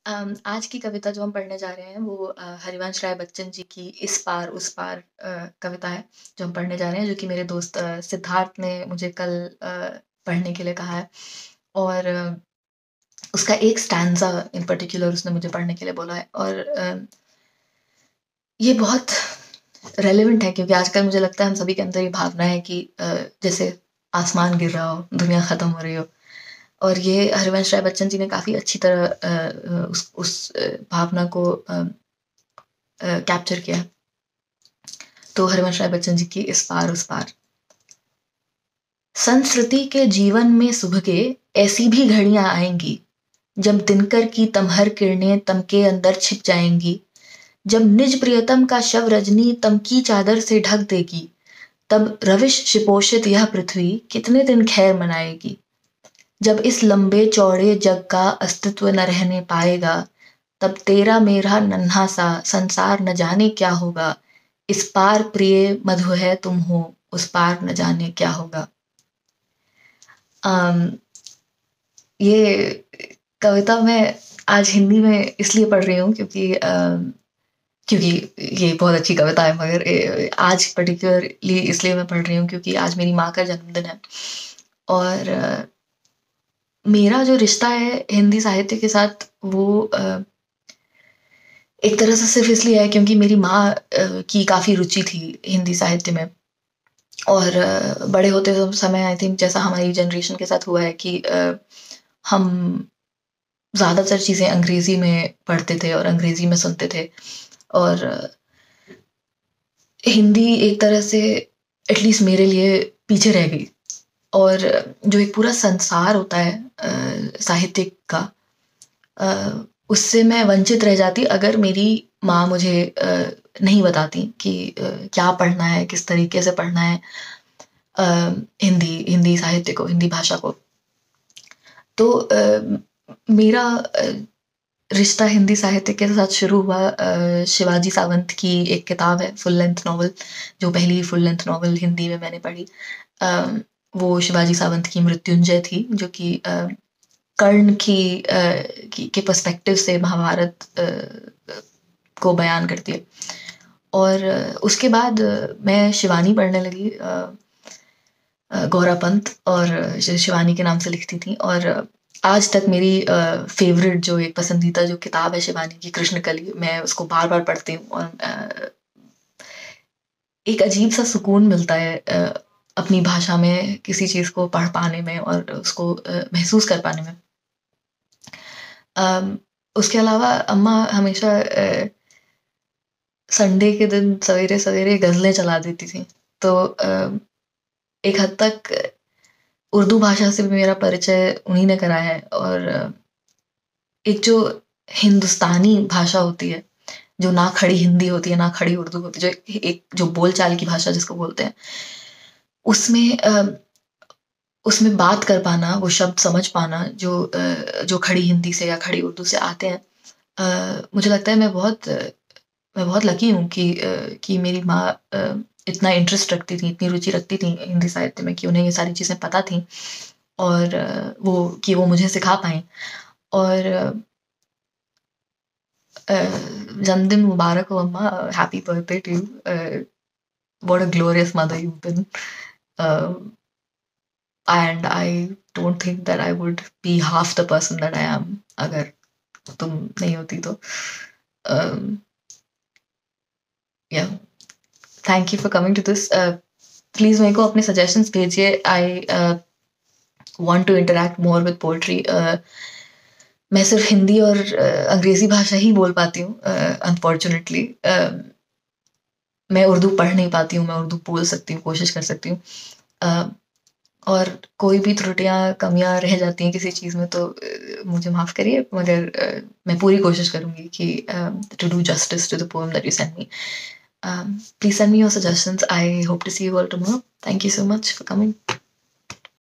आज की कविता जो हम पढ़ने जा रहे हैं वो हरिवंश राय बच्चन जी की इस पार उस पार कविता है जो हम पढ़ने जा रहे हैं, जो कि मेरे दोस्त सिद्धार्थ ने मुझे कल पढ़ने के लिए कहा है। और उसका एक स्टैंजा इन पर्टिकुलर उसने मुझे पढ़ने के लिए बोला है। और ये बहुत रेलेवेंट है क्योंकि आजकल मुझे लगता है हम सभी के अंदर ये भावना है कि जैसे आसमान गिर रहा हो, दुनिया ख़त्म हो रही हो। और ये हरिवंश राय बच्चन जी ने काफ़ी अच्छी तरह उस भावना को कैप्चर किया। तो हरिवंश राय बच्चन जी की इस पार उस पार। संस्कृति के जीवन में सुबह के ऐसी भी घड़ियां आएंगी जब दिनकर की तमहर किरणें तम के अंदर छिप जाएंगी, जब निज प्रियतम का शव रजनी तम की चादर से ढक देगी, तब रविश शिपोषित यह पृथ्वी कितने दिन खैर मनाएगी। जब इस लंबे चौड़े जग का अस्तित्व न रहने पाएगा, तब तेरा मेरा नन्हा सा संसार न जाने क्या होगा। इस पार प्रिय मधु है तुम हो, उस पार न जाने क्या होगा। अम, ये कविता मैं आज हिंदी में इसलिए पढ़ रही हूँ क्योंकि ये बहुत अच्छी कविता है, मगर आज पर्टिकुलरली इसलिए मैं पढ़ रही हूँ क्योंकि आज मेरी माँ का जन्मदिन है। और मेरा जो रिश्ता है हिंदी साहित्य के साथ वो एक तरह से सिर्फ इसलिए है क्योंकि मेरी माँ की काफ़ी रुचि थी हिंदी साहित्य में। और बड़े होते समय आई थिंक जैसा हमारी जनरेशन के साथ हुआ है कि हम ज़्यादातर चीज़ें अंग्रेज़ी में पढ़ते थे और अंग्रेज़ी में सुनते थे। और हिंदी एक तरह से एटलीस्ट मेरे लिए पीछे रह गई। और जो एक पूरा संसार होता है साहित्य का, उससे मैं वंचित रह जाती अगर मेरी माँ मुझे नहीं बताती कि क्या पढ़ना है, किस तरीके से पढ़ना है हिंदी हिंदी साहित्य को, हिंदी भाषा को। तो मेरा रिश्ता हिंदी साहित्य के साथ शुरू हुआ शिवाजी सावंत की एक किताब है, फुल लेंथ नॉवल, जो पहली फुल लेंथ नॉवल हिंदी में मैंने पढ़ी। वो शिवाजी सावंत की मृत्युंजय थी, जो कि कर्ण के पर्सपेक्टिव से महाभारत को बयान करती है। और उसके बाद मैं शिवानी पढ़ने लगी, गौरा पंत, और शिवानी के नाम से लिखती थी। और आज तक मेरी फेवरेट जो एक पसंदीदा जो किताब है शिवानी की, कृष्णकली, मैं उसको बार बार पढ़ती हूँ। और एक अजीब सा सुकून मिलता है अपनी भाषा में किसी चीज़ को पढ़ पाने में और उसको महसूस कर पाने में। उसके अलावा अम्मा हमेशा संडे के दिन सवेरे सवेरे गज़लें चला देती थी। तो एक हद तक उर्दू भाषा से भी मेरा परिचय उन्हीं ने कराया है। और एक जो हिंदुस्तानी भाषा होती है, जो ना खड़ी हिंदी होती है ना खड़ी उर्दू होती है, जो एक जो बोलचाल की भाषा जिसको बोलते हैं, उसमें बात कर पाना, वो शब्द समझ पाना जो खड़ी हिंदी से या खड़ी उर्दू से आते हैं। मुझे लगता है मैं बहुत लकी हूँ कि मेरी माँ इतना इंटरेस्ट रखती थी, इतनी रुचि रखती थी हिंदी साहित्य में, कि उन्हें ये सारी चीज़ें पता थी और वो मुझे सिखा पाई। और जन्मदिन मुबारक हो अम्मा, happy birthday to you, what a glorious mother you been, and I don't think that I would be half the person that I am अगर तुम नहीं होती तो। या thank you for coming to this. Please मेरे को अपने suggestions भेजिए। I want to interact more with poetry. मैं सिर्फ हिंदी और अंग्रेज़ी भाषा ही बोल पाती हूँ अनफॉर्चुनेटली। मैं उर्दू पढ़ नहीं पाती हूँ, मैं उर्दू बोल सकती हूँ, कोशिश कर सकती हूँ। और कोई भी त्रुटियाँ, कमियाँ रह जाती हैं किसी चीज़ में तो मुझे माफ़ करिए, मगर मैं पूरी कोशिश करूँगी कि to do justice to the poem that you send me. Please send me your suggestions. I hope to see you all tomorrow. Thank you so much for coming.